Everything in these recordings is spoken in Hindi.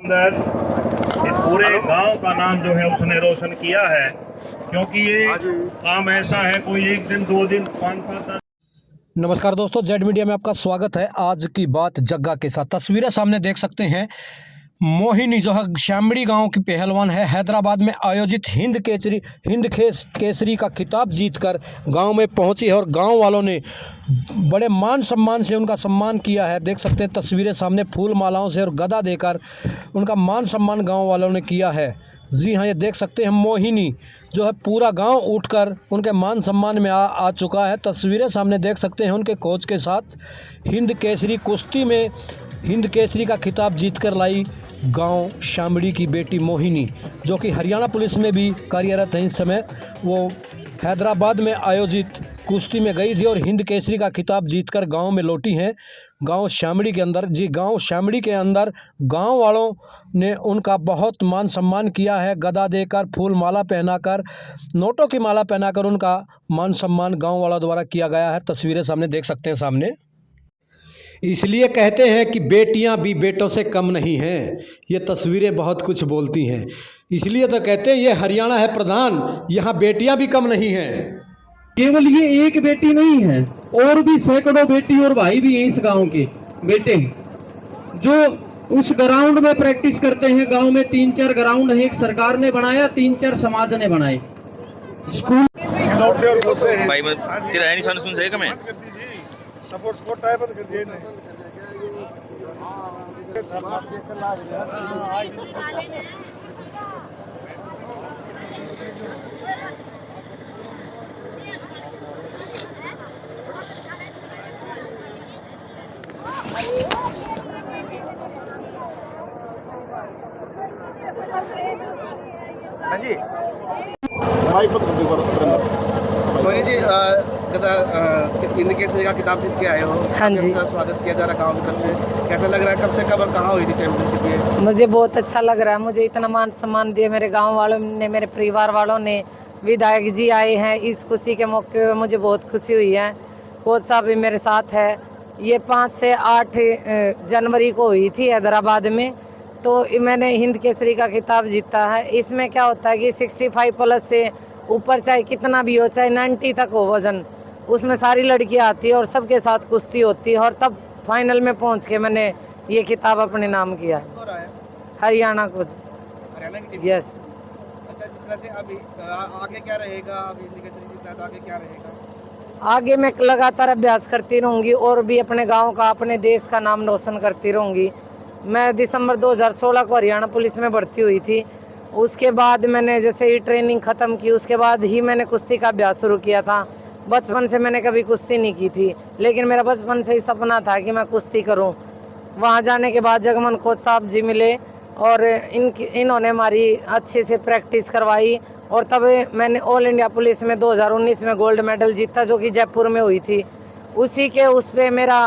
अंदर इस पूरे गांव का नाम जो है उसने रोशन किया है, क्योंकि ये काम ऐसा है कोई एक दिन 2 दिन 5-7 नमस्कार दोस्तों, जेड मीडिया में आपका स्वागत है। आज की बात जग्गा के साथ तस्वीरें सामने देख सकते हैं। मोहिनी जो है शामड़ी गांव की पहलवान है, हैदराबाद में आयोजित हिंद केसरी का खिताब जीतकर गांव में पहुंची है और गांव वालों ने बड़े मान सम्मान से उनका सम्मान किया है। देख सकते हैं तस्वीरें सामने, फूल मालाओं से और गदा देकर उनका मान सम्मान गांव वालों ने किया है। जी हाँ, ये देख सकते हैं मोहिनी जो है पूरा गांव उठकर उनके मान सम्मान में आ चुका है। तस्वीरें सामने देख सकते हैं उनके कोच के साथ। हिंद केसरी कुश्ती में हिंद केसरी का खिताब जीतकर लाई गांव शामड़ी की बेटी मोहिनी, जो कि हरियाणा पुलिस में भी कार्यरत है इस समय। वो हैदराबाद में आयोजित कुश्ती में गई थी और हिंद केसरी का खिताब जीतकर गांव में लौटी हैं। गांव शामड़ी के अंदर, जी गांव शामड़ी के अंदर गांव वालों ने उनका बहुत मान सम्मान किया है। गदा देकर, फूल माला पहनाकर, नोटों की माला पहनाकर उनका मान सम्मान गांव वालों द्वारा किया गया है। तस्वीरें सामने देख सकते हैं सामने। इसलिए कहते हैं कि बेटियां भी बेटों से कम नहीं हैं। ये तस्वीरें बहुत कुछ बोलती हैं। इसलिए तो कहते हैं ये हरियाणा है प्रधान, यहाँ बेटियां भी कम नहीं हैं। केवल ये एक बेटी नहीं है, और भी सैकड़ों बेटी और भाई भी हैं इस गांव के बेटे, जो उस ग्राउंड में प्रैक्टिस करते हैं। गांव में 3-4 ग्राउंड है, एक सरकार ने बनाया, 3-4 समाज ने बनाए। स्कूल भाई मैं तेरा है निशान सुन सही कमें सपोर्ट स्कोर टाइप कर दिए ने हाँ जी भाई पत्र मोहिनी जी हिंद केसरी का खिताब जीत के आए हो। हाँ जी। स्वागत किया जा रहा गाँव की तरफ से, कैसा लग रहा है? कब से कब और कहाँ हुई थी चैंपियनशिप ये? मुझे बहुत अच्छा लग रहा है। मुझे इतना मान सम्मान दिया मेरे गांव वालों ने, मेरे परिवार वालों ने, विधायक जी आए हैं। इस खुशी के मौके पे मुझे बहुत खुशी हुई है। कोच साहब भी मेरे साथ है। ये 5 से 8 जनवरी को हुई थी हैदराबाद में, तो मैंने हिंद केसरी का खिताब जीता है। इसमें क्या होता है कि 65 प्लस से ऊपर चाहे कितना भी हो, चाहे 90 तक हो वजन, उसमें सारी लड़कियां आती है और सबके साथ कुश्ती होती है। और तब फाइनल में पहुंच के मैंने ये खिताब अपने नाम किया है। हरियाणा को। हरियाणा की टीम। यस। अच्छा, जिस तरह से अभी आगे क्या रहेगा? अभी हिंद केसरी जीता है तो आगे क्या रहेगा? आगे मैं लगातार अभ्यास करती रहूँगी और भी अपने गांव का, अपने देश का नाम रोशन करती रहूँगी। मैं दिसंबर 2016 को हरियाणा पुलिस में भर्ती हुई थी। उसके बाद मैंने जैसे ही ट्रेनिंग ख़त्म की, उसके बाद ही मैंने कुश्ती का अभ्यास शुरू किया था। बचपन से मैंने कभी कुश्ती नहीं की थी, लेकिन मेरा बचपन से ही सपना था कि मैं कुश्ती करूं। वहां जाने के बाद जगमन कोच साहब जी मिले और इन्होंने हमारी अच्छे से प्रैक्टिस करवाई, और तब मैंने ऑल इंडिया पुलिस में 2019 में गोल्ड मेडल जीता, जो कि जयपुर में हुई थी। उसी के उस पर मेरा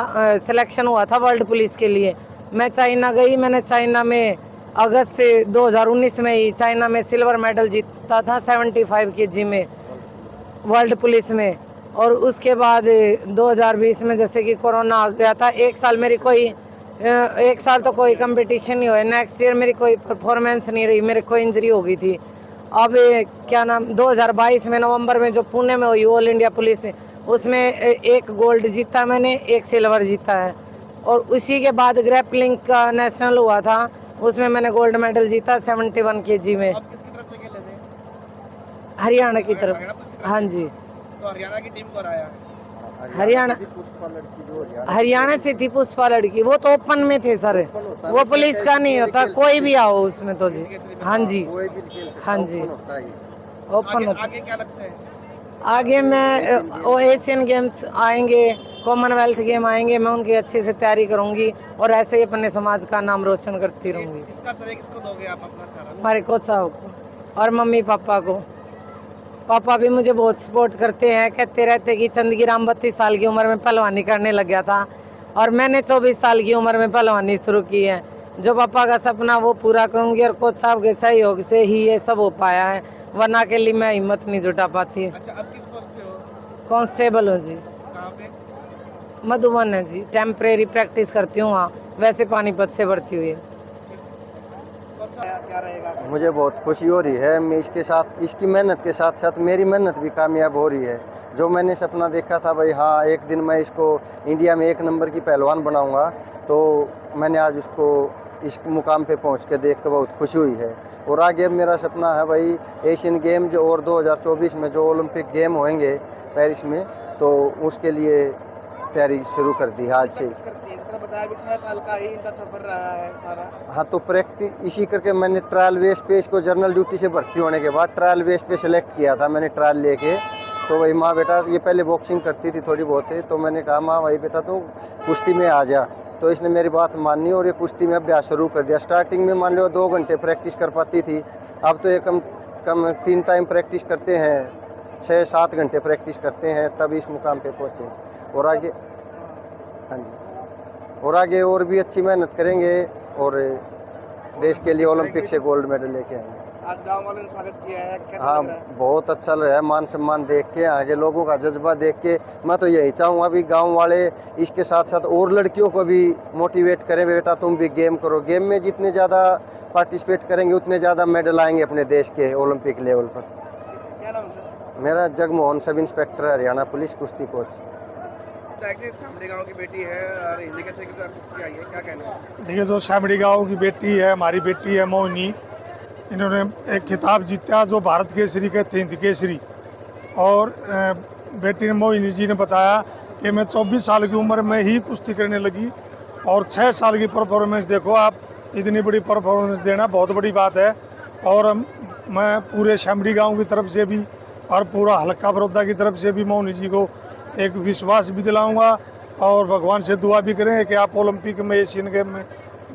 सिलेक्शन हुआ था वर्ल्ड पुलिस के लिए। मैं चाइना गई, मैंने चाइना में अगस्त से 2019 में ही चाइना में सिल्वर मेडल जीता था 75 kg में वर्ल्ड पुलिस में। और उसके बाद 2020 में जैसे कि कोरोना आ गया था, एक साल तो कोई कंपटीशन नहीं हुआ। नेक्स्ट ईयर मेरी कोई परफॉर्मेंस नहीं रही, मेरे को इंजरी हो गई थी। अब क्या नाम 2022 में नवंबर में जो पुणे में हुई ऑल इंडिया पुलिस, उसमें 1 गोल्ड जीता मैंने, 1 सिल्वर जीता है। और उसी के बाद ग्रैपलिंग का नेशनल हुआ था, उसमें मैंने गोल्ड मेडल जीता 71 kg में। अब किसकी तरफ से खेले थे? हरियाणा की तरफ। हाँ जी। तो हरियाणा की टीम को हराया है। हरियाणा से थी पुष्पा लड़की, वो तो ओपन में थे सर। वो पुलिस का नहीं होता, कोई भी आओ उसमें तो जी। हाँ जी, हाँ जी, ओपन होता। आगे क्या लक्ष्य है? आगे मैं वो एशियन गेम्स आएंगे, कॉमनवेल्थ गेम आएंगे, मैं उनकी अच्छे से तैयारी करूंगी और ऐसे ही अपने समाज का नाम रोशन करती रहूंगी। इसका श्रेय किसको दोगे आप अपना सारा? हमारे कोच साहब को और मम्मी पापा को। पापा भी मुझे बहुत सपोर्ट करते हैं, कहते रहते कि चंदगी राम 32 साल की उम्र में पहलवानी करने लग गया था और मैंने 24 साल की उम्र में पहलवानी शुरू की है। जो पापा का सपना वो पूरा करूंगी और कोच साहब के सहयोग से ही ये सब हो पाया है, वरना के लिए मैं हिम्मत नहीं जुटा पाती। अच्छा, अब किस पोस्ट पे हो? कांस्टेबल हूँ जी। कहाँ पे? मधुबन है जी, टेम्परेरी प्रैक्टिस करती हूँ वहाँ, वैसे पानीपत से भर्ती हुई है। क्या रहेगा? मुझे बहुत खुशी हो रही है। मैं इसके साथ, इसकी मेहनत के साथ साथ मेरी मेहनत भी कामयाब हो रही है। जो मैंने सपना देखा था भाई, हाँ एक दिन मैं इसको इंडिया में 1 नंबर की पहलवान बनाऊंगा, तो मैंने आज उसको इस मुकाम पे पहुंच के देख कर बहुत खुशी हुई है। और आगे अब मेरा सपना है भाई एशियन गेम जो और 2024 में जो ओलंपिक गेम होंगे पेरिस में, तो उसके लिए तैयारी शुरू कर दी आज से। बताया भी 6 साल का ही इनका सफर रहा है सारा। हाँ, तो प्रैक्टिस इसी करके मैंने ट्रायल बेस पे इसको जनरल ड्यूटी से भर्ती होने के बाद ट्रायल बेस पे सेलेक्ट किया था मैंने ट्रायल लेके। तो भाई माँ बेटा, ये पहले बॉक्सिंग करती थी थोड़ी बहुत है, तो मैंने कहा माँ भाई बेटा तो कुश्ती में आ जा। तो इसने मेरी बात मानी और ये कुश्ती में अभ्यास शुरू कर दिया। स्टार्टिंग में मान लो 2 घंटे प्रैक्टिस कर पाती थी, अब तो ये कम 3 टाइम प्रैक्टिस करते हैं, 6-7 घंटे प्रैक्टिस करते हैं, तब इस मुकाम पे पहुँचे। और आगे, हाँ जी, और आगे और भी अच्छी मेहनत करेंगे और देश के लिए ओलंपिक से गोल्ड मेडल लेके आएंगे। आज गांव वालों ने स्वागत किया है, कैसा हाँ, लग रहा है? बहुत अच्छा लग रहा है। मान सम्मान देख के, आगे लोगों का जज्बा देख के मैं तो यही चाहूँगा भी गांव वाले इसके साथ साथ और लड़कियों को भी मोटिवेट करें, बेटा तुम भी गेम करो। गेम में जितने ज़्यादा पार्टिसिपेट करेंगे उतने ज़्यादा मेडल आएंगे अपने देश के ओलंपिक लेवल पर। क्या नाम सर? मेरा Jagmohan, sub inspector Haryana police, कुश्ती कोच। शामड़ी गांव की बेटी है और हिंदी के साथ कुश्ती आई है, क्या कहना है? देखिए, जो शामड़ी गांव की बेटी है, हमारी बेटी है मोहिनी, इन्होंने एक खिताब जीता जो भारत केसरी कहते हैं, हिंद केसरी। और बेटी ने, मोहिनी जी ने बताया कि मैं 24 साल की उम्र में ही कुश्ती करने लगी और 6 साल की परफॉर्मेंस देखो आप, इतनी बड़ी परफॉर्मेंस देना बहुत बड़ी बात है। और मैं पूरे शामड़ी गांव की तरफ से भी और पूरा हल्का बड़ौदा की तरफ से भी मोहिनी जी को एक विश्वास भी दिलाऊंगा और भगवान से दुआ भी करेंगे कि आप ओलंपिक में, एशियन गेम में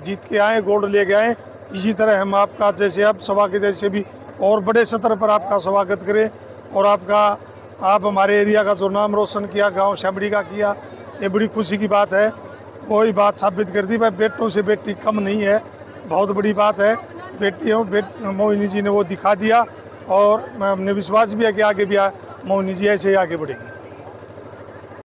जीत के आएँ, गोल्ड लेके आएँ। इसी तरह हम आपका, जैसे आप सभा के जैसे भी और बड़े स्तर पर आपका स्वागत करें और आप हमारे एरिया का जो नाम रोशन किया, गांव शामड़ी का किया, ये बड़ी खुशी की बात है। वही बात साबित कर दी भाई, बेटों से बेटी कम नहीं है, बहुत बड़ी बात है। मोहिनी जी ने वो दिखा दिया और हमने विश्वास भी है कि आगे भी मोहिनी जी ऐसे ही आगे बढ़ेगी।